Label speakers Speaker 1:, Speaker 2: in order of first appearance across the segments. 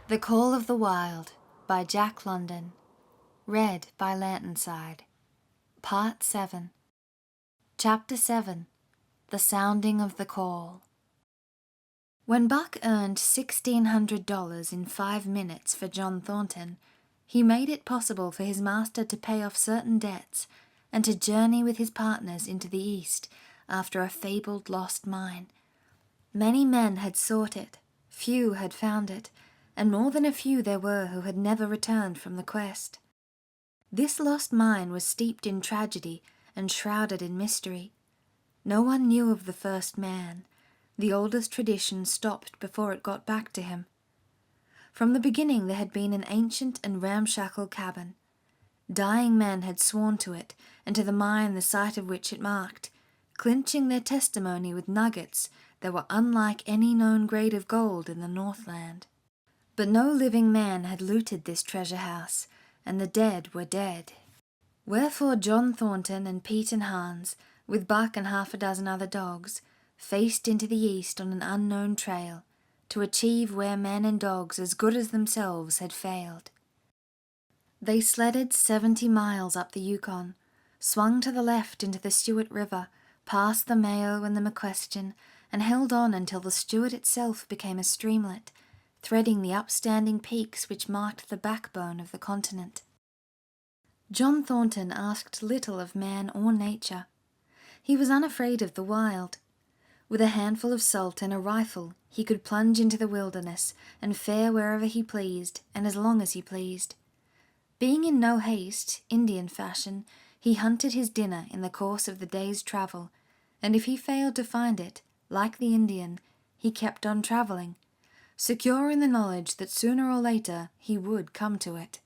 Speaker 1: The Call of the Wild by Jack London. Read by Lanternside. Part 7. Chapter 7. The Sounding of the Call. When Buck earned $1,600 in 5 minutes for John Thornton, he made it possible for his master to pay off certain debts and to journey with his partners into the East after a fabled lost mine. Many men had sought it, few had found it, and more than a few there were who had never returned from the quest. This lost mine was steeped in tragedy and shrouded in mystery. No one knew of the first man. The oldest tradition stopped before it got back to him. From the beginning there had been an ancient and ramshackle cabin. Dying men had sworn to it, and to the mine the site of which it marked, clinching their testimony with nuggets that were unlike any known grade of gold in the Northland. But no living man had looted this treasure house, and the dead were dead. Wherefore John Thornton and Pete and Hans, with Buck and half a dozen other dogs, faced into the east on an unknown trail, to achieve where men and dogs as good as themselves had failed. They sledded 70 miles up the Yukon, swung to the left into the Stewart River, past the Mayo and the McQuestion, and held on until the Stewart itself became a streamlet, threading the upstanding peaks which marked the backbone of the continent. John Thornton asked little of man or nature. He was unafraid of the wild. With a handful of salt and a rifle, he could plunge into the wilderness and fare wherever he pleased and as long as he pleased. Being in no haste, Indian fashion, he hunted his dinner in the course of the day's travel, and if he failed to find it, like the Indian, he kept on traveling, secure in the knowledge that sooner or later he would come to it.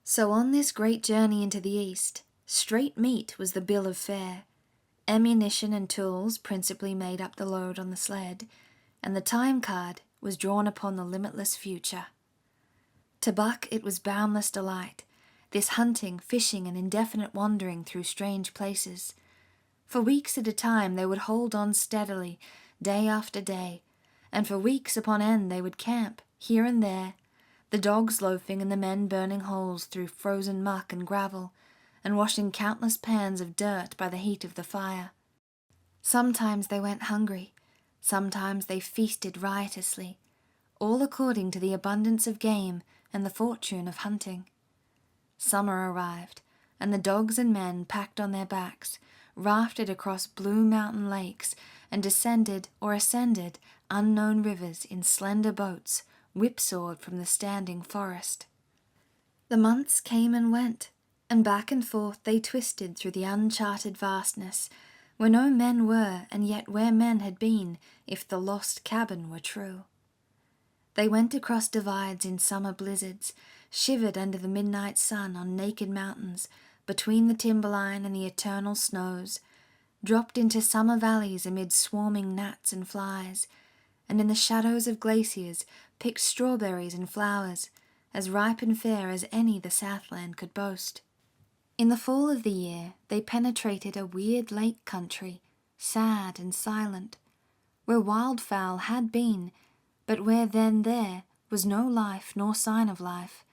Speaker 1: So on this great journey into the East, straight meat was the bill of fare. Ammunition and tools principally made up the load on the sled, and the time card was drawn upon the limitless future. To Buck it was boundless delight, this hunting, fishing, and indefinite wandering through strange places. For weeks at a time they would hold on steadily, day after day, and for weeks upon end they would camp, here and there, the dogs loafing and the men burning holes through frozen muck and gravel, and washing countless pans of dirt by the heat of the fire. Sometimes they went hungry, sometimes they feasted riotously, all according to the abundance of game and the fortune of hunting. Summer arrived, and the dogs and men packed on their backs, rafted across blue mountain lakes, and descended or ascended unknown rivers in slender boats, whipsawed from the standing forest. The months came and went, and back and forth they twisted through the uncharted vastness, where no men were, and yet where men had been, if the lost cabin were true. They went across divides in summer blizzards, shivered under the midnight sun on naked mountains, between the timberline and the eternal snows, dropped into summer valleys amid swarming gnats and flies, and in the shadows of glaciers picked strawberries and flowers, as ripe and fair as any the Southland could boast. In the fall of the year they penetrated a weird lake country, sad and silent, where wildfowl had been, but where then there was no life nor sign of life,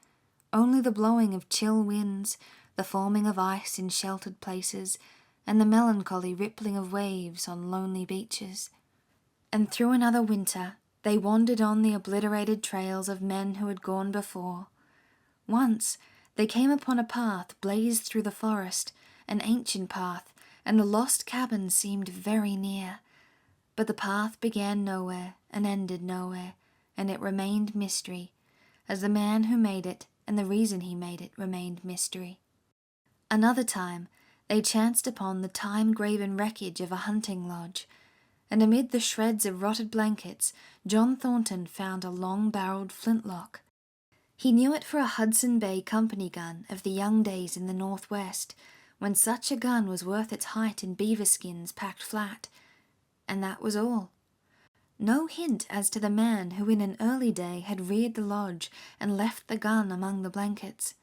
Speaker 1: only the blowing of chill winds, the forming of ice in sheltered places, and the melancholy rippling of waves on lonely beaches. And through another winter they wandered on the obliterated trails of men who had gone before. Once they came upon a path blazed through the forest, an ancient path, and the lost cabin seemed very near. But the path began nowhere and ended nowhere, and it remained mystery, as the man who made it and the reason he made it remained mystery. Another time they chanced upon the time-graven wreckage of a hunting lodge, and amid the shreds of rotted blankets, John Thornton found a long-barreled flintlock. He knew it for a Hudson Bay Company gun of the young days in the Northwest, when such a gun was worth its height in beaver skins packed flat, and that was all. No hint as to the man who in an early day had reared the lodge and left the gun among the blankets.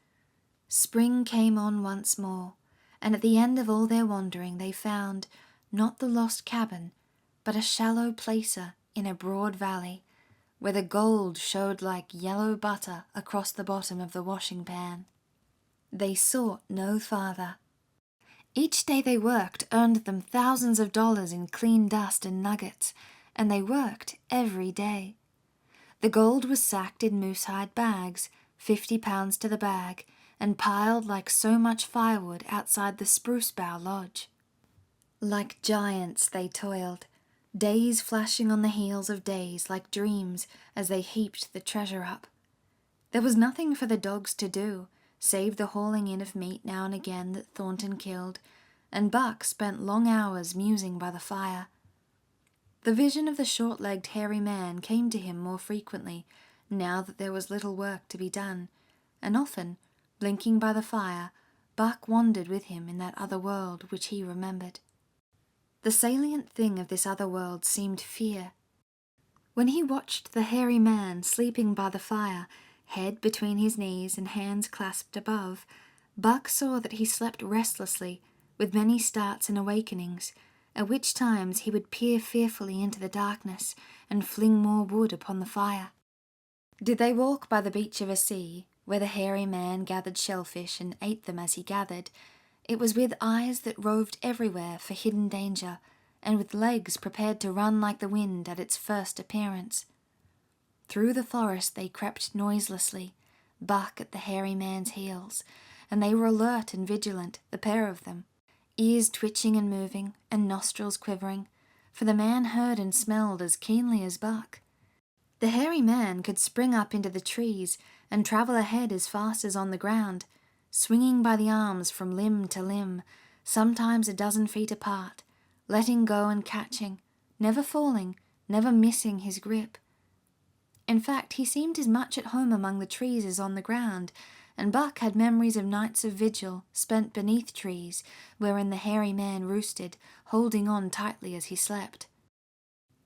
Speaker 1: Spring came on once more, and at the end of all their wandering they found, not the lost cabin, but a shallow placer in a broad valley, where the gold showed like yellow butter across the bottom of the washing pan. They sought no farther. Each day they worked earned them thousands of dollars in clean dust and nuggets, and they worked every day. The gold was sacked in moosehide bags, 50 pounds to the bag, and piled like so much firewood outside the Spruce Bough Lodge. Like giants they toiled, days flashing on the heels of days like dreams as they heaped the treasure up. There was nothing for the dogs to do, save the hauling in of meat now and again that Thornton killed, and Buck spent long hours musing by the fire. The vision of the short-legged hairy man came to him more frequently, now that there was little work to be done, and often, blinking by the fire, Buck wandered with him in that other world which he remembered. The salient thing of this other world seemed fear. When he watched the hairy man sleeping by the fire, head between his knees and hands clasped above, Buck saw that he slept restlessly, with many starts and awakenings, at which times he would peer fearfully into the darkness and fling more wood upon the fire. Did they walk by the beach of a sea, where the hairy man gathered shellfish and ate them as he gathered, it was with eyes that roved everywhere for hidden danger, and with legs prepared to run like the wind at its first appearance. Through the forest they crept noiselessly, Buck at the hairy man's heels, and they were alert and vigilant, the pair of them, ears twitching and moving, and nostrils quivering, for the man heard and smelled as keenly as Buck. The hairy man could spring up into the trees and travel ahead as fast as on the ground, swinging by the arms from limb to limb, sometimes a dozen feet apart, letting go and catching, never falling, never missing his grip. In fact, he seemed as much at home among the trees as on the ground, and Buck had memories of nights of vigil spent beneath trees, wherein the hairy man roosted, holding on tightly as he slept.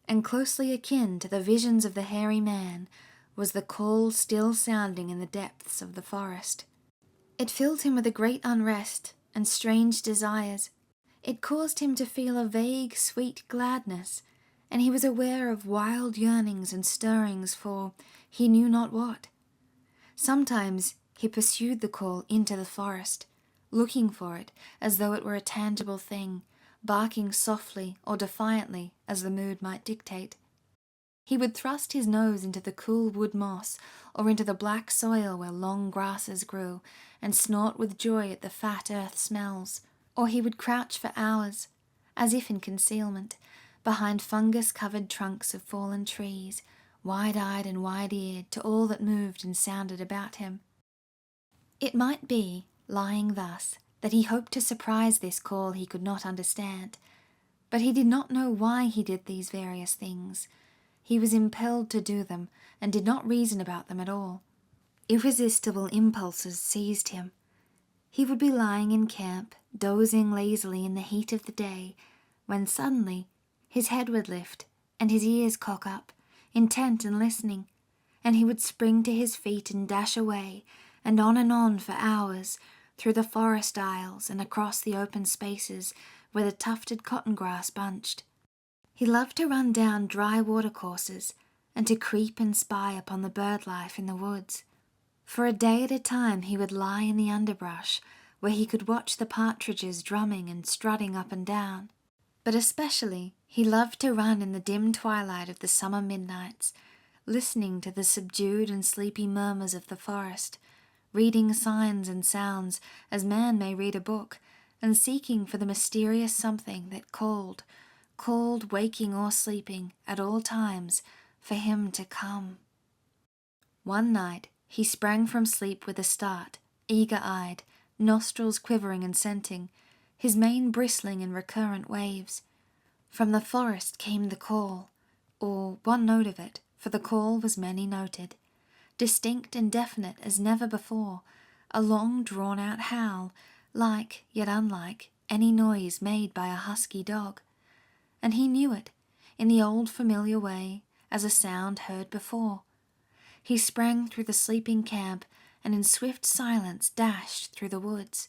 Speaker 1: And closely akin to the visions of the hairy man was the call still sounding in the depths of the forest. It filled him with a great unrest and strange desires. It caused him to feel a vague, sweet gladness, and he was aware of wild yearnings and stirrings for he knew not what. Sometimes he pursued the call into the forest, looking for it as though it were a tangible thing, barking softly or defiantly as the mood might dictate. He would thrust his nose into the cool wood moss or into the black soil where long grasses grew, and snort with joy at the fat earth smells, or he would crouch for hours, as if in concealment, behind fungus-covered trunks of fallen trees, wide-eyed and wide-eared to all that moved and sounded about him. It might be, lying thus, that he hoped to surprise this call he could not understand, but he did not know why he did these various things. He was impelled to do them, and did not reason about them at all. Irresistible impulses seized him. He would be lying in camp, dozing lazily in the heat of the day, when suddenly his head would lift, and his ears cock up, intent and listening, and he would spring to his feet and dash away, and on for hours, through the forest aisles and across the open spaces where the tufted cotton grass bunched. He loved to run down dry watercourses, and to creep and spy upon the bird life in the woods. For a day at a time he would lie in the underbrush, where he could watch the partridges drumming and strutting up and down. But especially he loved to run in the dim twilight of the summer midnights, listening to the subdued and sleepy murmurs of the forest, reading signs and sounds as man may read a book, and seeking for the mysterious something that called, waking or sleeping, at all times, for him to come. One night he sprang from sleep with a start, eager-eyed, nostrils quivering and scenting, his mane bristling in recurrent waves. From the forest came the call, or one note of it, for the call was many-noted, distinct and definite as never before, a long drawn-out howl, like, yet unlike, any noise made by a husky dog. And he knew it, in the old familiar way, as a sound heard before. He sprang through the sleeping camp, and in swift silence dashed through the woods.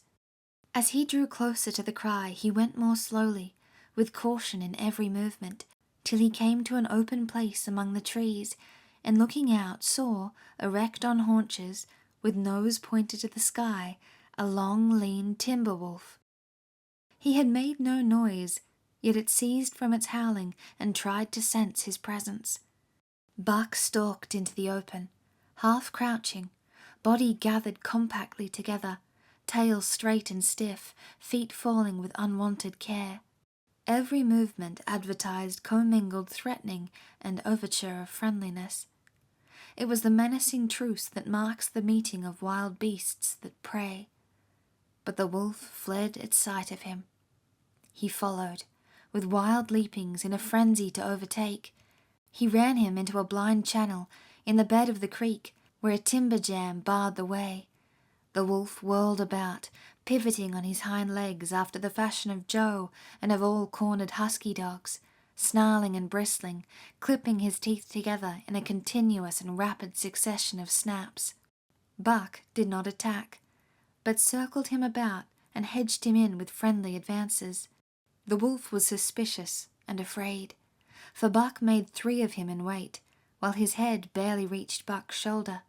Speaker 1: As he drew closer to the cry, he went more slowly, with caution in every movement, till he came to an open place among the trees, and looking out saw, erect on haunches, with nose pointed to the sky, a long, lean timber wolf. He had made no noise, yet it ceased from its howling and tried to sense his presence. Buck stalked into the open, half crouching, body gathered compactly together, tail straight and stiff, feet falling with unwanted care. Every movement advertised commingled threatening and overture of friendliness. It was the menacing truce that marks the meeting of wild beasts that prey. But the wolf fled at sight of him. He followed, with wild leapings in a frenzy to overtake. He ran him into a blind channel in the bed of the creek where a timber jam barred the way. The wolf whirled about, pivoting on his hind legs after the fashion of Joe and of all cornered husky dogs, snarling and bristling, clipping his teeth together in a continuous and rapid succession of snaps. Buck did not attack, but circled him about and hedged him in with friendly advances. The wolf was suspicious and afraid, for Buck made 3 of him in weight, while his head barely reached Buck's shoulder.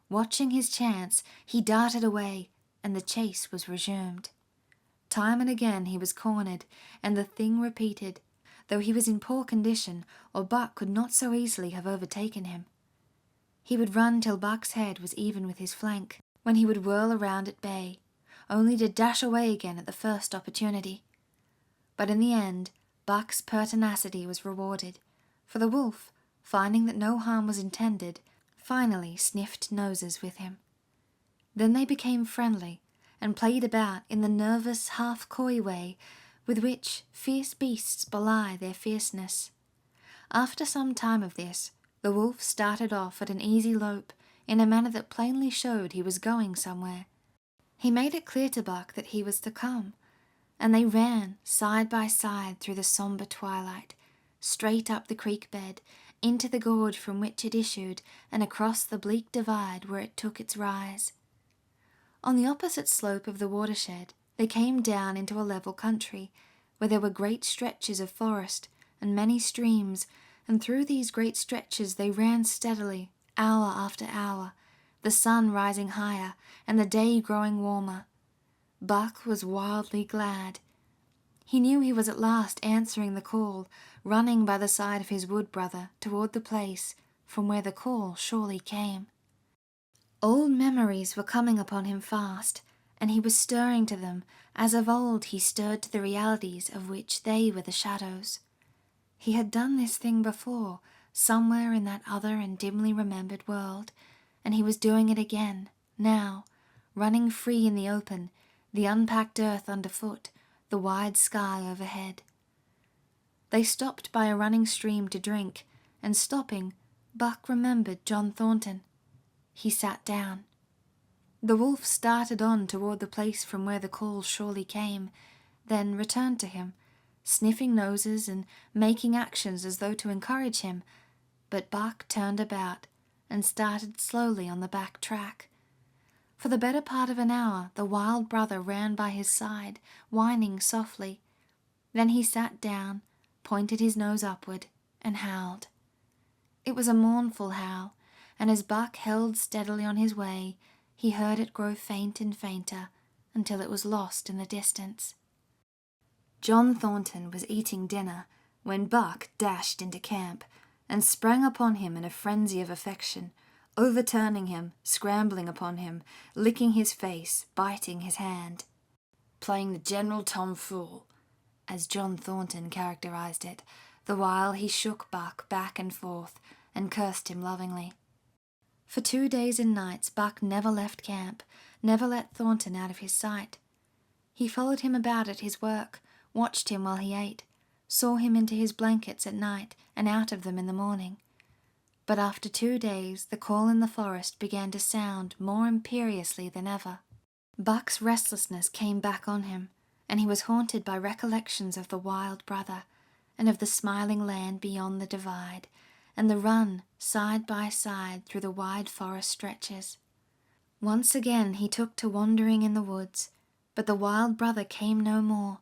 Speaker 1: Watching his chance, he darted away, and the chase was resumed. Time and again he was cornered, and the thing repeated, though he was in poor condition, or Buck could not so easily have overtaken him. He would run till Buck's head was even with his flank, when he would whirl around at bay, only to dash away again at the first opportunity. But in the end, Buck's pertinacity was rewarded, for the wolf, finding that no harm was intended, finally sniffed noses with him. Then they became friendly, and played about in the nervous, half-coy way with which fierce beasts belie their fierceness. After some time of this, the wolf started off at an easy lope, in a manner that plainly showed he was going somewhere. He made it clear to Buck that he was to come, and they ran side by side through the sombre twilight, straight up the creek bed, into the gorge from which it issued, and across the bleak divide where it took its rise. On the opposite slope of the watershed, they came down into a level country, where there were great stretches of forest and many streams, and through these great stretches they ran steadily, hour after hour, the sun rising higher and the day growing warmer. Buck was wildly glad. He knew he was at last answering the call, running by the side of his wood brother toward the place from where the call surely came. Old memories were coming upon him fast, and he was stirring to them as of old he stirred to the realities of which they were the shadows. He had done this thing before, somewhere in that other and dimly remembered world, and he was doing it again, now, running free in the open, the unpacked earth underfoot, the wide sky overhead. They stopped by a running stream to drink, and stopping, Buck remembered John Thornton. He sat down. The wolf started on toward the place from where the call surely came, then returned to him, sniffing noses and making actions as though to encourage him, but Buck turned about and started slowly on the back track. For the better part of an hour the wild brother ran by his side, whining softly. Then he sat down, pointed his nose upward, and howled. It was a mournful howl, and as Buck held steadily on his way, he heard it grow faint and fainter, until it was lost in the distance. John Thornton was eating dinner when Buck dashed into camp, and sprang upon him in a frenzy of affection, overturning him, scrambling upon him, licking his face, biting his hand. Playing the general tomfool, as John Thornton characterized it, the while he shook Buck back and forth and cursed him lovingly. For 2 days and nights Buck never left camp, never let Thornton out of his sight. He followed him about at his work, watched him while he ate, saw him into his blankets at night and out of them in the morning. But after 2 days the call in the forest began to sound more imperiously than ever. Buck's restlessness came back on him, and he was haunted by recollections of the wild brother, and of the smiling land beyond the divide, and the run side by side through the wide forest stretches. Once again he took to wandering in the woods, but the wild brother came no more,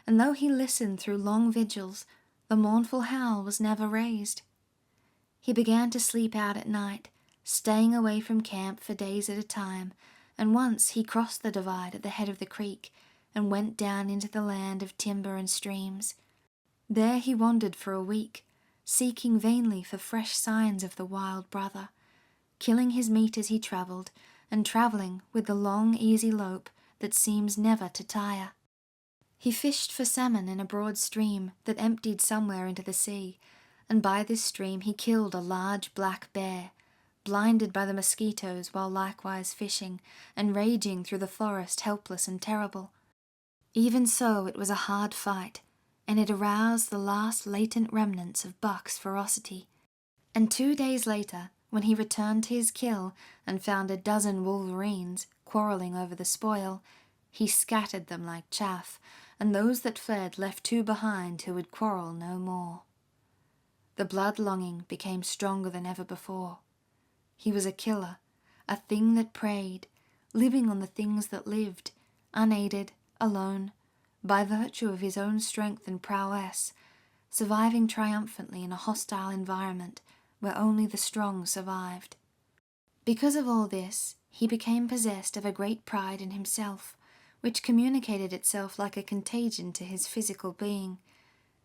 Speaker 1: and though he listened through long vigils, the mournful howl was never raised. He began to sleep out at night, staying away from camp for days at a time, and once he crossed the divide at the head of the creek and went down into the land of timber and streams. There he wandered for a week, seeking vainly for fresh signs of the wild brother, killing his meat as he travelled, and travelling with the long, easy lope that seems never to tire. He fished for salmon in a broad stream that emptied somewhere into the sea, and by this stream he killed a large black bear, blinded by the mosquitoes while likewise fishing, and raging through the forest helpless and terrible. Even so, it was a hard fight, and it aroused the last latent remnants of Buck's ferocity. And 2 days later, when he returned to his kill and found a dozen wolverines quarrelling over the spoil, he scattered them like chaff, and those that fled left 2 behind who would quarrel no more. The blood-longing became stronger than ever before. He was a killer, a thing that preyed, living on the things that lived, unaided, alone, by virtue of his own strength and prowess, surviving triumphantly in a hostile environment where only the strong survived. Because of all this, he became possessed of a great pride in himself, which communicated itself like a contagion to his physical being.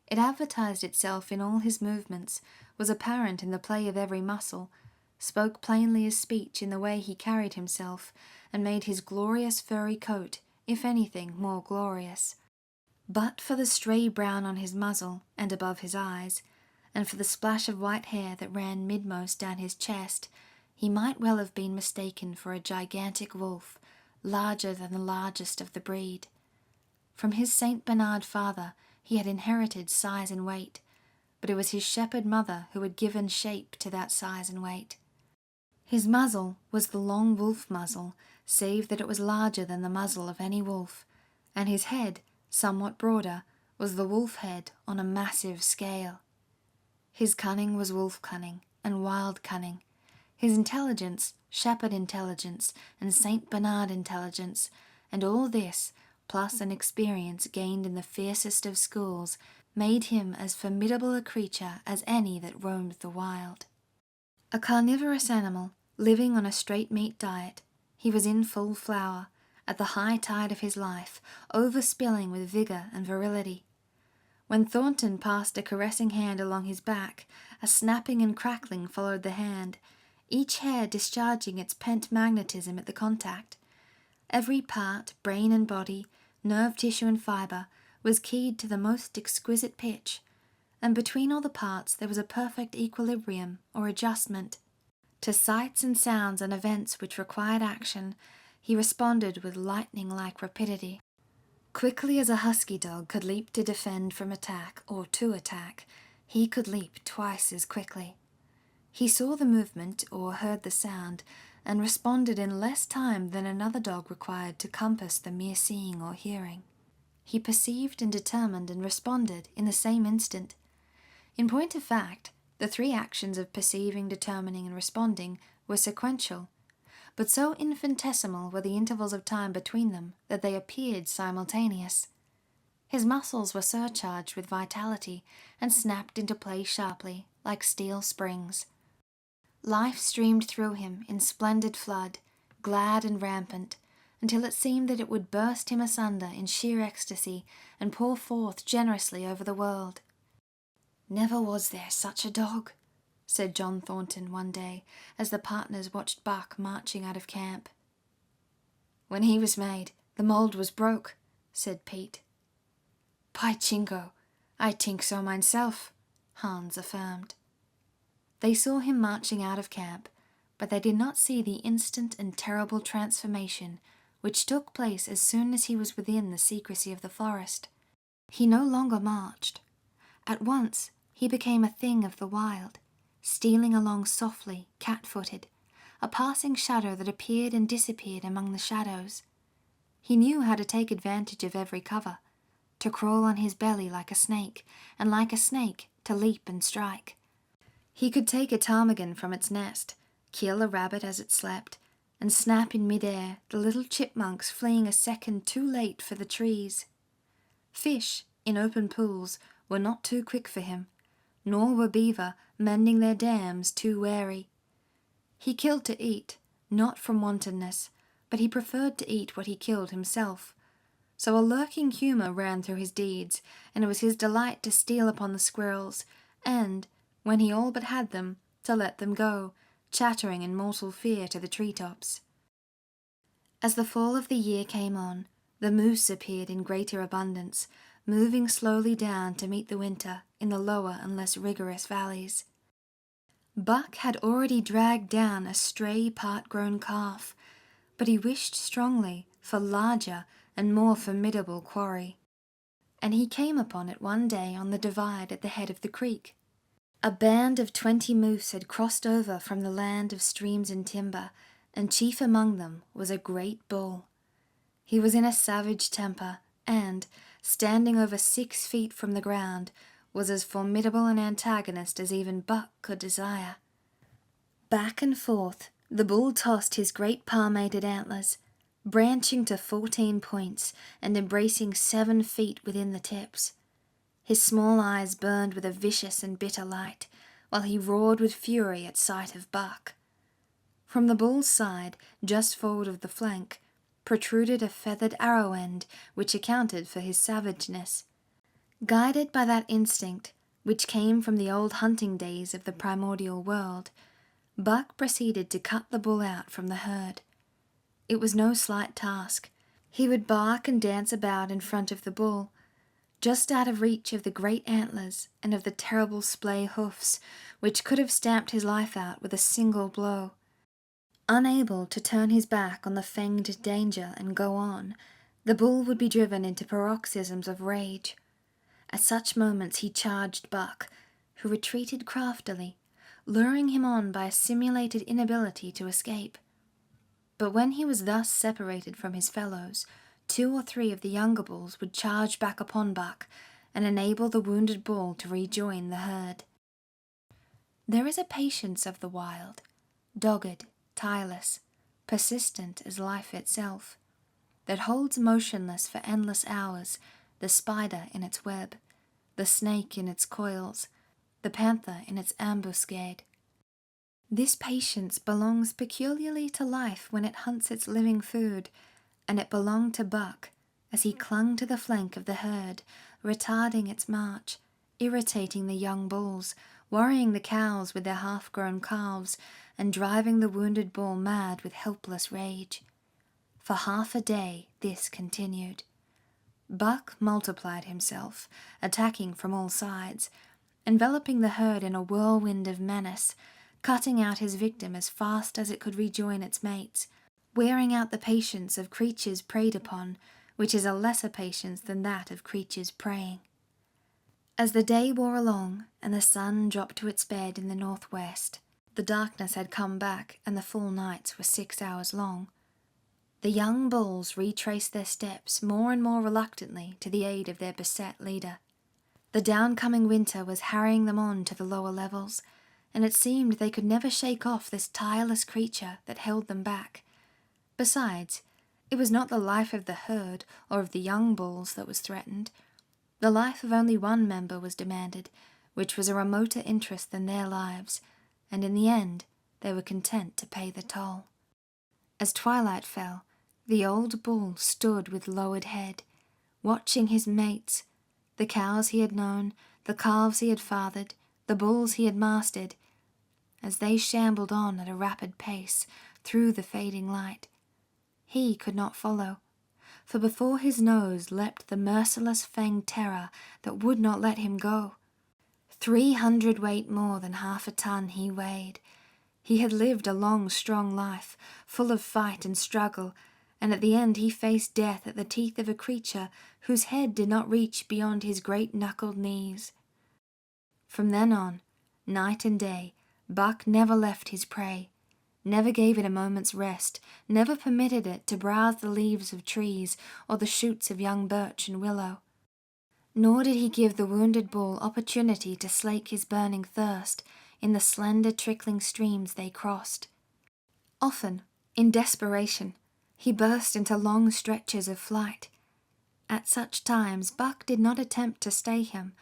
Speaker 1: It advertised itself in all his movements, was apparent in the play of every muscle, spoke plainly as speech in the way he carried himself, and made his glorious furry coat, if anything, more glorious. But for the stray brown on his muzzle and above his eyes, and for the splash of white hair that ran midmost down his chest, he might well have been mistaken for a gigantic wolf, larger than the largest of the breed. From his Saint Bernard father he had inherited size and weight, but it was his shepherd mother who had given shape to that size and weight. His muzzle was the long wolf muzzle, save that it was larger than the muzzle of any wolf, and his head, somewhat broader, was the wolf head on a massive scale. His cunning was wolf cunning and wild cunning. His intelligence, shepherd intelligence, and Saint Bernard intelligence, and all this, plus an experience gained in the fiercest of schools, made him as formidable a creature as any that roamed the wild. A carnivorous animal, living on a straight meat diet, he was in full flower, at the high tide of his life, overspilling with vigour and virility. When Thornton passed a caressing hand along his back, a snapping and crackling followed the hand, each hair discharging its pent magnetism at the contact. Every part, brain and body, nerve tissue and fibre, was keyed to the most exquisite pitch, and between all the parts there was a perfect equilibrium or adjustment. To sights and sounds and events which required action, he responded with lightning-like rapidity. Quickly as a husky dog could leap to defend from attack or to attack, he could leap twice as quickly. He saw the movement or heard the sound, and responded in less time than another dog required to compass the mere seeing or hearing. He perceived and determined and responded in the same instant. In point of fact, the 3 actions of perceiving, determining, and responding were sequential, but so infinitesimal were the intervals of time between them that they appeared simultaneous. His muscles were surcharged with vitality and snapped into place sharply, like steel springs. Life streamed through him in splendid flood, glad and rampant, until it seemed that it would burst him asunder in sheer ecstasy and pour forth generously over the world. "Never was there such a dog," said John Thornton one day as the partners watched Buck marching out of camp. "When he was made, the mould was broke," said Pete. "By Jingo, I think so myself," Hans affirmed. They saw him marching out of camp, but they did not see the instant and terrible transformation which took place as soon as he was within the secrecy of the forest. He no longer marched. At once he became a thing of the wild, stealing along softly, cat-footed, a passing shadow that appeared and disappeared among the shadows. He knew how to take advantage of every cover, to crawl on his belly like a snake, and like a snake to leap and strike. He could take a ptarmigan from its nest, kill a rabbit as it slept, and snap in mid-air the little chipmunks fleeing a second too late for the trees. Fish, in open pools, were not too quick for him, nor were beaver, mending their dams, too wary. He killed to eat, not from wantonness, but he preferred to eat what he killed himself. So a lurking humour ran through his deeds, and it was his delight to steal upon the squirrels, and, when he all but had them, to let them go, chattering in mortal fear to the tree-tops. As the fall of the year came on, the moose appeared in greater abundance, moving slowly down to meet the winter in the lower and less rigorous valleys. Buck had already dragged down a stray part-grown calf, but he wished strongly for larger and more formidable quarry, and he came upon it one day on the divide at the head of the creek. A band of 20 moose had crossed over from the land of streams and timber, and chief among them was a great bull. He was in a savage temper, and, standing over 6 feet from the ground, was as formidable an antagonist as even Buck could desire. Back and forth, the bull tossed his great palmated antlers, branching to 14 points and embracing 7 feet within the tips. His small eyes burned with a vicious and bitter light, while he roared with fury at sight of Buck. From the bull's side, just forward of the flank, protruded a feathered arrow end which accounted for his savageness. Guided by that instinct, which came from the old hunting days of the primordial world, Buck proceeded to cut the bull out from the herd. It was no slight task. He would bark and dance about in front of the bull, just out of reach of the great antlers and of the terrible splay hoofs, which could have stamped his life out with a single blow. Unable to turn his back on the fanged danger and go on, the bull would be driven into paroxysms of rage. At such moments he charged Buck, who retreated craftily, luring him on by a simulated inability to escape. But when he was thus separated from his fellows, 2 or 3 of the younger bulls would charge back upon Buck and enable the wounded bull to rejoin the herd. There is a patience of the wild, dogged, tireless, persistent as life itself, that holds motionless for endless hours the spider in its web, the snake in its coils, the panther in its ambuscade. This patience belongs peculiarly to life when it hunts its living food, and it belonged to Buck as he clung to the flank of the herd, retarding its march, irritating the young bulls, worrying the cows with their half-grown calves, and driving the wounded bull mad with helpless rage. For half a day this continued. Buck multiplied himself, attacking from all sides, enveloping the herd in a whirlwind of menace, cutting out his victim as fast as it could rejoin its mates, wearing out the patience of creatures preyed upon, which is a lesser patience than that of creatures preying. As the day wore along and the sun dropped to its bed in the northwest, the darkness had come back and the full nights were 6 hours long. The young bulls retraced their steps more and more reluctantly to the aid of their beset leader. The downcoming winter was harrying them on to the lower levels, and it seemed they could never shake off this tireless creature that held them back. Besides, it was not the life of the herd or of the young bulls that was threatened. The life of only one member was demanded, which was a remoter interest than their lives, and in the end they were content to pay the toll. As twilight fell, the old bull stood with lowered head, watching his mates, the cows he had known, the calves he had fathered, the bulls he had mastered, as they shambled on at a rapid pace through the fading light. He could not follow, for before his nose leapt the merciless fanged terror that would not let him go. 300 weight more than half a ton he weighed. He had lived a long, strong life, full of fight and struggle, and at the end he faced death at the teeth of a creature whose head did not reach beyond his great knuckled knees. From then on, night and day, Buck never left his prey, never gave it a moment's rest, never permitted it to browse the leaves of trees or the shoots of young birch and willow. Nor did he give the wounded bull opportunity to slake his burning thirst in the slender trickling streams they crossed. Often, in desperation, he burst into long stretches of flight. At such times Buck did not attempt to stay him,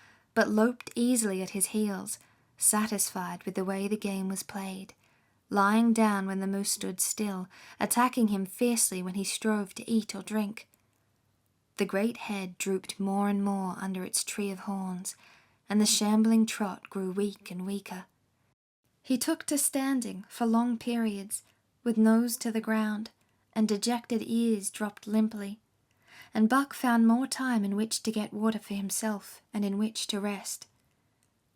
Speaker 1: but loped easily at his heels, satisfied with the way the game was played, lying down when the moose stood still, attacking him fiercely when he strove to eat or drink. The great head drooped more and more under its tree of horns, and the shambling trot grew weak and weaker. He took to standing for long periods, with nose to the ground, and dejected ears dropped limply, and Buck found more time in which to get water for himself and in which to rest.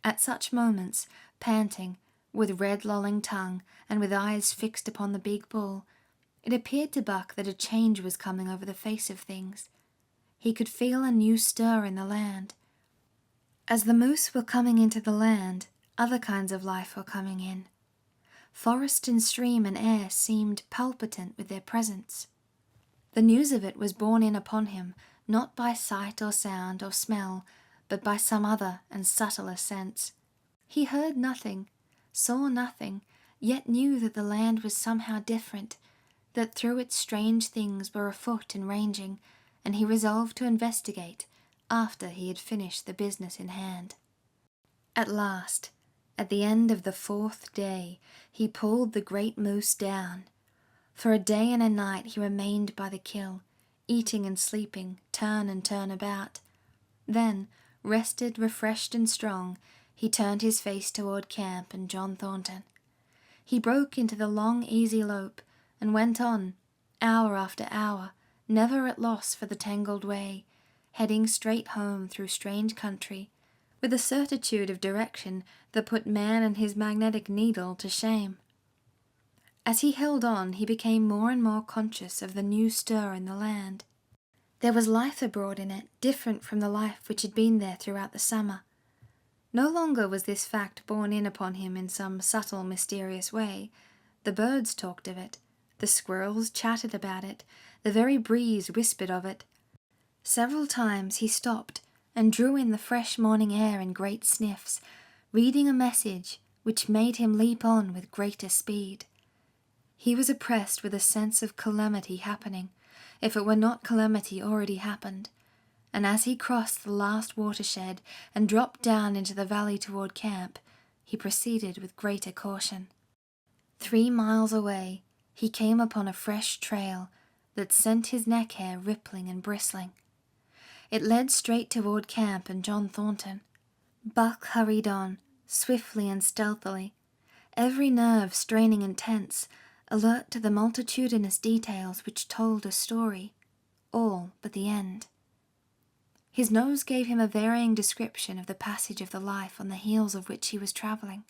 Speaker 1: At such moments, panting, with red lolling tongue, and with eyes fixed upon the big bull, it appeared to Buck that a change was coming over the face of things. He could feel a new stir in the land. As the moose were coming into the land, other kinds of life were coming in. Forest and stream and air seemed palpitant with their presence. The news of it was borne in upon him, not by sight or sound or smell, but by some other and subtler sense. He heard nothing, saw nothing, yet knew that the land was somehow different, that through it strange things were afoot and ranging, and he resolved to investigate after he had finished the business in hand. At last, at the end of the 4th day, he pulled the great moose down. For a day and a night he remained by the kill, eating and sleeping, turn and turn about. Then, rested, refreshed and strong, he turned his face toward camp and John Thornton. He broke into the long easy lope, and went on, hour after hour, never at loss for the tangled way, heading straight home through strange country, with a certitude of direction that put man and his magnetic needle to shame. As he held on, he became more and more conscious of the new stir in the land. There was life abroad in it, different from the life which had been there throughout the summer. No longer was this fact borne in upon him in some subtle, mysterious way. The birds talked of it, the squirrels chattered about it, the very breeze whispered of it. Several times he stopped and drew in the fresh morning air in great sniffs, reading a message which made him leap on with greater speed. He was oppressed with a sense of calamity happening, if it were not calamity already happened, and as he crossed the last watershed and dropped down into the valley toward camp, he proceeded with greater caution. 3 miles away, he came upon a fresh trail that sent his neck hair rippling and bristling. It led straight toward camp and John Thornton. Buck hurried on, swiftly and stealthily, every nerve straining and tense, alert to the multitudinous details which told a story, all but the end. His nose gave him a varying description of the passage of the life on the heels of which he was traveling.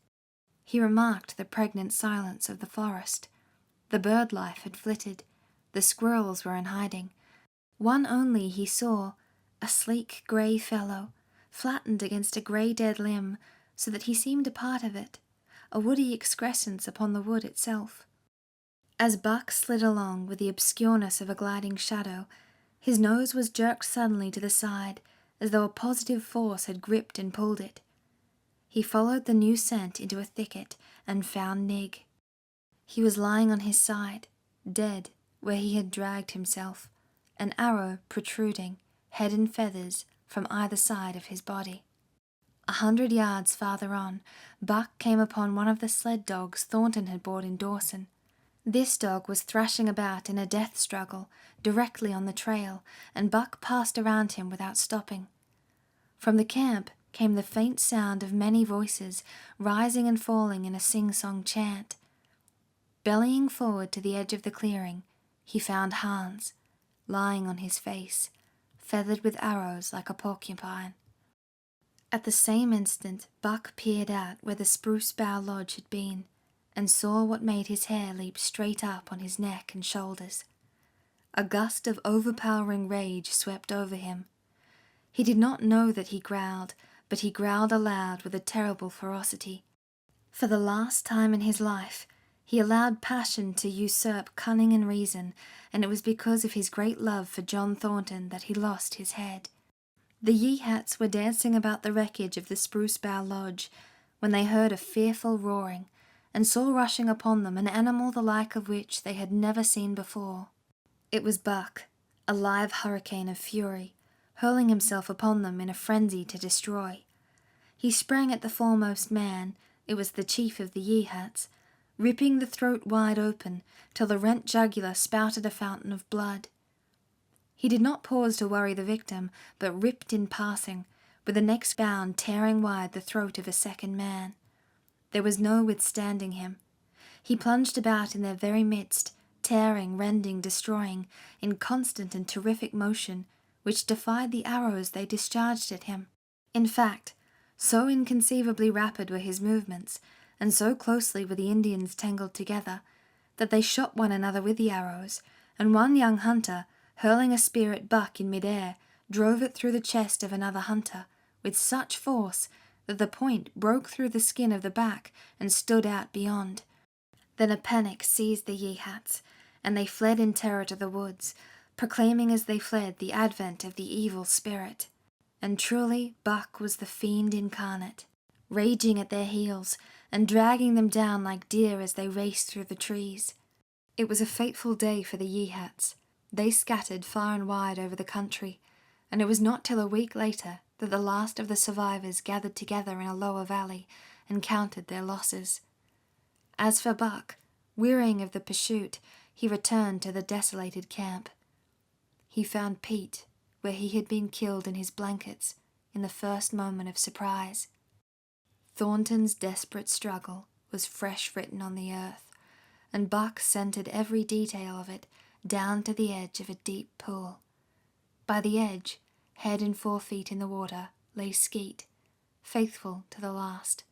Speaker 1: He remarked the pregnant silence of the forest. The bird life had flitted, the squirrels were in hiding. One only he saw, a sleek grey fellow, flattened against a grey dead limb, so that he seemed a part of it, a woody excrescence upon the wood itself. As Buck slid along with the obscureness of a gliding shadow, his nose was jerked suddenly to the side, as though a positive force had gripped and pulled it. He followed the new scent into a thicket and found Nig. He was lying on his side, dead where he had dragged himself, an arrow protruding, head and feathers, from either side of his body. 100 yards farther on, Buck came upon one of the sled dogs Thornton had bought in Dawson. This dog was thrashing about in a death struggle directly on the trail, and Buck passed around him without stopping. From the camp came the faint sound of many voices rising and falling in a sing-song chant. Bellying forward to the edge of the clearing, he found Hans, lying on his face, feathered with arrows like a porcupine. At the same instant, Buck peered out where the spruce bough lodge had been, and saw what made his hair leap straight up on his neck and shoulders. A gust of overpowering rage swept over him. He did not know that he growled, but he growled aloud with a terrible ferocity. For the last time in his life, he allowed passion to usurp cunning and reason, and it was because of his great love for John Thornton that he lost his head. The Yeehats were dancing about the wreckage of the Spruce Bough Lodge when they heard a fearful roaring, and saw rushing upon them an animal the like of which they had never seen before. It was Buck, a live hurricane of fury, hurling himself upon them in a frenzy to destroy. He sprang at the foremost man, it was the chief of the Yehats, ripping the throat wide open till the rent jugular spouted a fountain of blood. He did not pause to worry the victim, but ripped in passing, with the next bound tearing wide the throat of a second man. There was no withstanding him. He plunged about in their very midst, tearing, rending, destroying, in constant and terrific motion, which defied the arrows they discharged at him. In fact, so inconceivably rapid were his movements, and so closely were the Indians tangled together, that they shot one another with the arrows, and one young hunter, hurling a spear at Buck in mid-air, drove it through the chest of another hunter, with such force that the point broke through the skin of the back and stood out beyond. Then a panic seized the Yehats, and they fled in terror to the woods, proclaiming as they fled the advent of the evil spirit. And truly Buck was the fiend incarnate, raging at their heels and dragging them down like deer as they raced through the trees. It was a fateful day for the Yehats. They scattered far and wide over the country, and it was not till a week later that the last of the survivors gathered together in a lower valley and counted their losses. As for Buck, wearying of the pursuit, he returned to the desolated camp. He found Pete where he had been killed in his blankets in the first moment of surprise. Thornton's desperate struggle was fresh written on the earth, and Buck scented every detail of it down to the edge of a deep pool. By the edge, head and 4 feet in the water, lay Skeet, faithful to the last.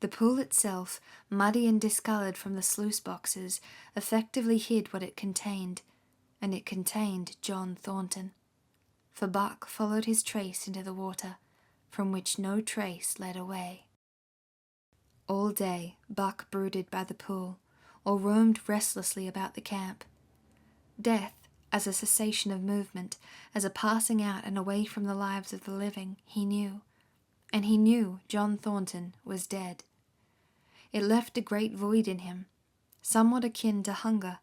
Speaker 1: The pool itself, muddy and discoloured from the sluice boxes, effectively hid what it contained, and it contained John Thornton. For Buck followed his trace into the water, from which no trace led away. All day Buck brooded by the pool, or roamed restlessly about the camp. Death, as a cessation of movement, as a passing out and away from the lives of the living, he knew, and he knew John Thornton was dead. It left a great void in him, somewhat akin to hunger,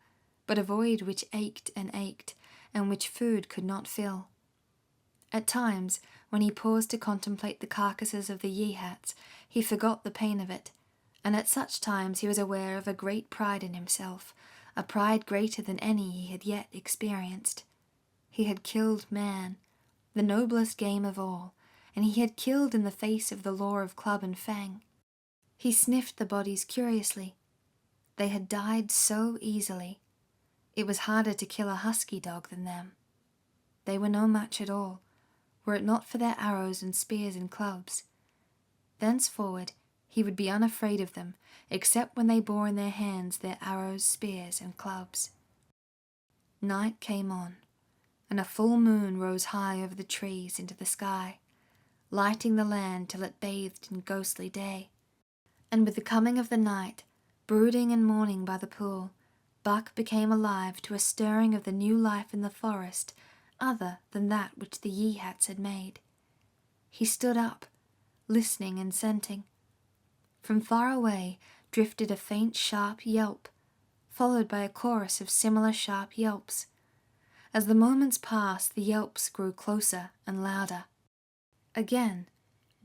Speaker 1: but a void which ached, and which food could not fill. At times, when he paused to contemplate the carcasses of the Yehats, he forgot the pain of it, and at such times he was aware of a great pride in himself, a pride greater than any he had yet experienced. He had killed man, the noblest game of all, and he had killed in the face of the law of club and fang. He sniffed the bodies curiously. They had died so easily. It was harder to kill a husky dog than them. They were no match at all, were it not for their arrows and spears and clubs. Thenceforward he would be unafraid of them, except when they bore in their hands their arrows, spears, and clubs. Night came on, and a full moon rose high over the trees into the sky, lighting the land till it bathed in ghostly day. And with the coming of the night, brooding and mourning by the pool, Buck became alive to a stirring of the new life in the forest, other than that which the Yehats had made. He stood up, listening and scenting. From far away drifted a faint sharp yelp, followed by a chorus of similar sharp yelps. As the moments passed, the yelps grew closer and louder. Again,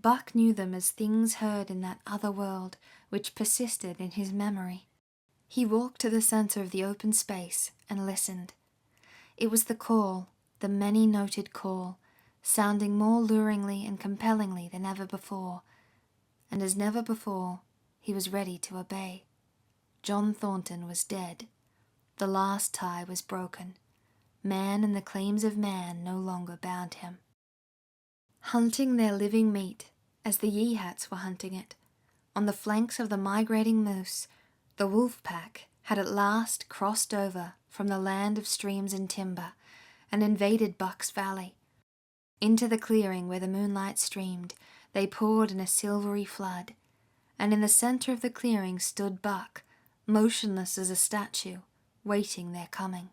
Speaker 1: Buck knew them as things heard in that other world which persisted in his memory. He walked to the center of the open space and listened. It was the call, the many-noted call, sounding more luringly and compellingly than ever before, and as never before he was ready to obey. John Thornton was dead. The last tie was broken. Man and the claims of man no longer bound him. Hunting their living meat, as the Yehats were hunting it, on the flanks of the migrating moose, the wolf pack had at last crossed over from the land of streams and timber and invaded Buck's Valley. Into the clearing where the moonlight streamed, they poured in a silvery flood, and in the center of the clearing stood Buck, motionless as a statue, waiting their coming.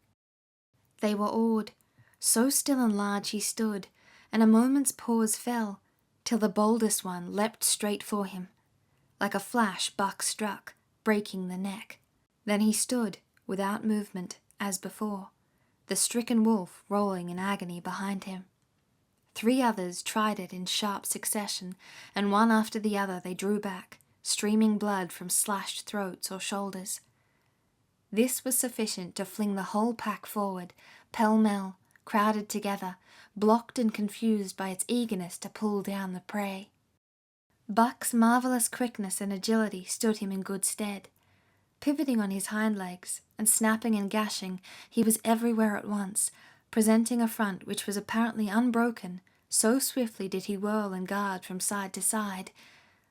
Speaker 1: They were awed. So still and large he stood, and a moment's pause fell, till the boldest one leapt straight for him. Like a flash Buck struck, breaking the neck. Then he stood, without movement, as before, the stricken wolf rolling in agony behind him. 3 others tried it in sharp succession, and one after the other they drew back, streaming blood from slashed throats or shoulders. This was sufficient to fling the whole pack forward, pell-mell, crowded together, blocked and confused by its eagerness to pull down the prey. Buck's marvelous quickness and agility stood him in good stead. Pivoting on his hind legs and snapping and gashing, he was everywhere at once, presenting a front which was apparently unbroken, so swiftly did he whirl and guard from side to side.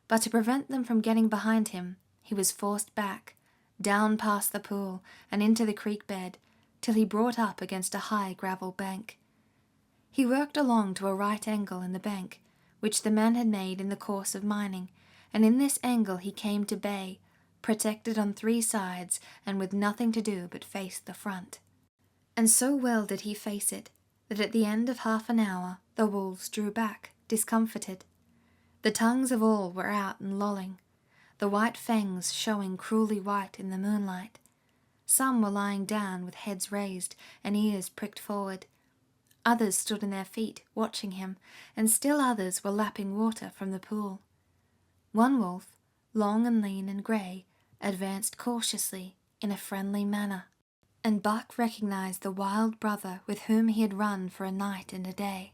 Speaker 1: But to prevent them from getting behind him, he was forced back, down past the pool and into the creek bed, till he brought up against a high gravel bank. He worked along to a right angle in the bank, which the men had made in the course of mining, and in this angle he came to bay, protected on 3 sides and with nothing to do but face the front. And so well did he face it, that at the end of half an hour the wolves drew back, discomfited. The tongues of all were out and lolling, the white fangs showing cruelly white in the moonlight. Some were lying down with heads raised and ears pricked forward. Others stood on their feet, watching him, and still others were lapping water from the pool. One wolf, long and lean and grey, advanced cautiously, in a friendly manner, and Buck recognized the wild brother with whom he had run for a night and a day.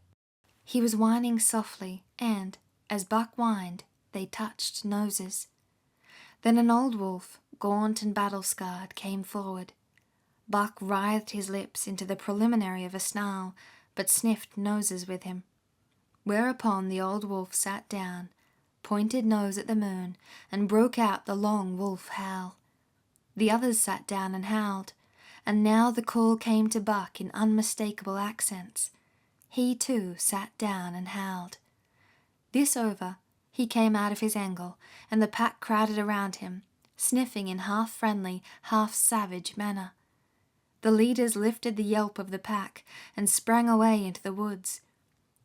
Speaker 1: He was whining softly, and, as Buck whined, they touched noses. Then an old wolf, gaunt and battle-scarred, came forward. Buck writhed his lips into the preliminary of a snarl, but sniffed noses with him. Whereupon the old wolf sat down, pointed nose at the moon, and broke out the long wolf howl. The others sat down and howled, and now the call came to Buck in unmistakable accents. He too sat down and howled. This over, he came out of his angle, and the pack crowded around him, sniffing in half-friendly, half-savage manner. The leaders lifted the yelp of the pack and sprang away into the woods.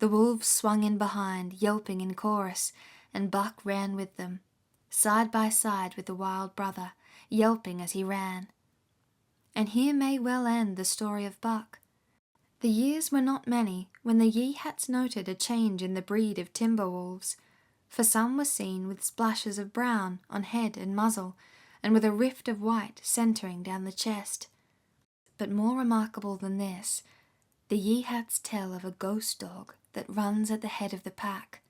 Speaker 1: The wolves swung in behind, yelping in chorus, and Buck ran with them, side by side with the wild brother, yelping as he ran. And here may well end the story of Buck. The years were not many when the Yeehats noted a change in the breed of timber wolves, for some were seen with splashes of brown on head and muzzle, and with a rift of white centering down the chest. But more remarkable than this, the Yeehats tell of a ghost dog that runs at the head of the pack.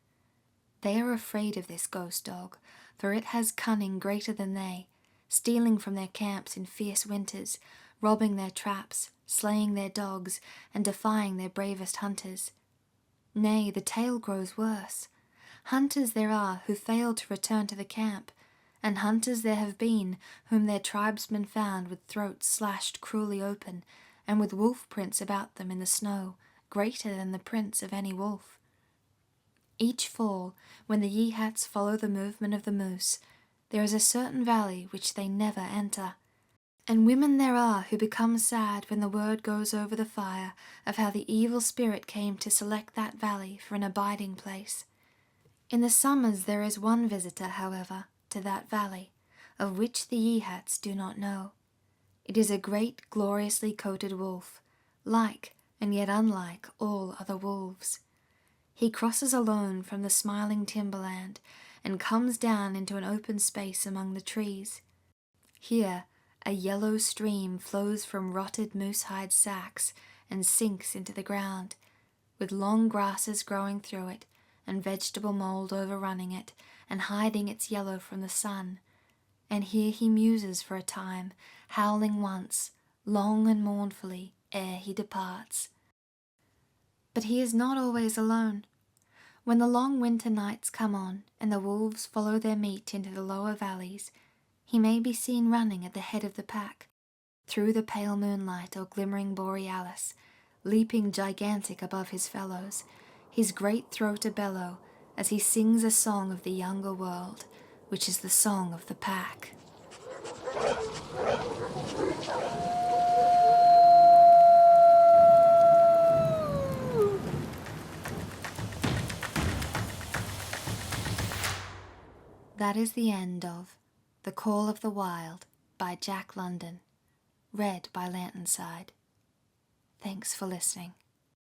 Speaker 1: They are afraid of this ghost dog, for it has cunning greater than they, stealing from their camps in fierce winters, robbing their traps, slaying their dogs, and defying their bravest hunters. Nay, the tale grows worse. Hunters there are who fail to return to the camp, and hunters there have been whom their tribesmen found with throats slashed cruelly open, and with wolf prints about them in the snow, greater than the prints of any wolf. Each fall, when the Yeehats follow the movement of the moose, there is a certain valley which they never enter, and women there are who become sad when the word goes over the fire of how the evil spirit came to select that valley for an abiding place. In the summers there is one visitor, however, to that valley, of which the Yeehats do not know. It is a great gloriously coated wolf, like and yet unlike all other wolves. He crosses alone from the smiling timberland and comes down into an open space among the trees. Here a yellow stream flows from rotted moose-hide sacks and sinks into the ground, with long grasses growing through it and vegetable mold overrunning it and hiding its yellow from the sun. And here he muses for a time, howling once, long and mournfully, ere he departs. But he is not always alone. When the long winter nights come on and the wolves follow their meat into the lower valleys, he may be seen running at the head of the pack, through the pale moonlight or glimmering borealis, leaping gigantic above his fellows, his great throat a bellow, as he sings a song of the younger world, which is the song of the pack. That is the end of The Call of the Wild by Jack London, read by Lanternside. Thanks for listening.